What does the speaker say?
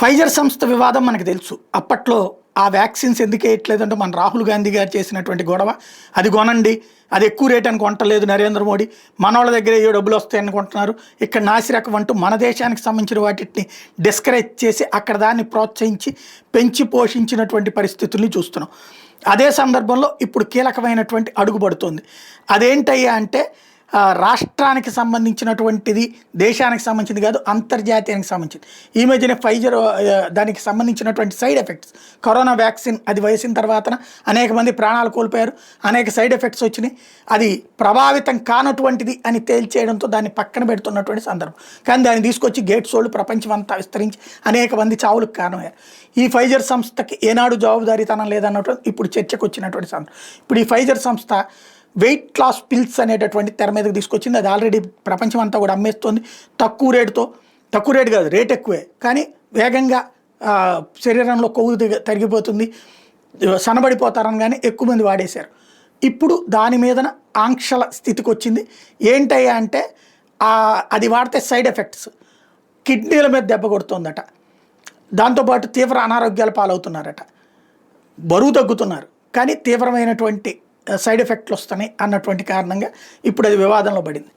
Pfizer సంస్థ వివాదం మనకు తెలుసు. అప్పట్లో ఆ వ్యాక్సిన్స్ ఎందుకు వేయట్లేదంటే మన రాహుల్ గాంధీ గారు చేసినటువంటి గొడవ. అది కొనండి, అది ఎక్కువ రేట్ అని కొంటలేదు నరేంద్ర మోడీ. మనోళ్ళ దగ్గర ఏ డబ్బులు వస్తాయని కొంటున్నారు. ఇక్కడ నాసిరకం అంటూ మన దేశానికి సంబంధించిన వాటిని డిస్కరేజ్ చేసి అక్కడ దాన్ని ప్రోత్సహించి పెంచి పోషించినటువంటి పరిస్థితుల్ని చూస్తున్నాం. అదే సందర్భంలో ఇప్పుడు కీలకమైనటువంటి అడుగు పడుతుంది. అదేంటయ్యా అంటే రాష్ట్రానికి సంబంధించినటువంటిది, దేశానికి సంబంధించింది కాదు, అంతర్జాతీయానికి సంబంధించింది. ఈ మధ్యనే ఫైజర్ దానికి సంబంధించినటువంటి సైడ్ ఎఫెక్ట్స్, కరోనా వ్యాక్సిన్ అది వేసిన తర్వాత అనేక మంది ప్రాణాలు కోల్పోయారు, అనేక సైడ్ ఎఫెక్ట్స్ వచ్చినాయి. అది ప్రభావితం కానటువంటిది అని తేల్చేయడంతో దాన్ని పక్కన పెడుతున్నటువంటి సందర్భం. కానీ దాన్ని తీసుకొచ్చి గేట్స్ వాళ్ళు ప్రపంచం అంతా విస్తరించి అనేక మంది చావులకు కారణమయ్యారు. ఈ ఫైజర్ సంస్థకి ఏనాడు జవాబుదారీతనం లేదన్నటువంటి ఇప్పుడు చర్చకు వచ్చినటువంటి సందర్భం. ఇప్పుడు ఈ ఫైజర్ సంస్థ వెయిట్ లాస్ పిల్స్ అనేటటువంటి తెర మీదకి తీసుకొచ్చింది. అది ఆల్రెడీ ప్రపంచం అంతా కూడా అమ్మేస్తుంది తక్కువ రేటుతో. తక్కువ రేటు కాదు, రేట్ ఎక్కువే, కానీ వేగంగా శరీరంలో కొవ్వు తరిగిపోతుంది, సనబడిపోతారని కానీ ఎక్కువ మంది వాడేశారు. ఇప్పుడు దాని మీదన ఆంక్షల స్థితికి వచ్చింది. ఏంటయ్యా అంటే అది వాడితే సైడ్ ఎఫెక్ట్స్, కిడ్నీల మీద దెబ్బ కొడుతుందట, దాంతోపాటు తీవ్ర అనారోగ్యాల పాలవుతున్నారట, బరువు తగ్గుతున్నారు, కానీ తీవ్రమైనటువంటి సైడ్ ఎఫెక్ట్లు వస్తున్నాయి అన్నటువంటి కారణంగా ఇప్పుడు అది వివాదంలో పడింది.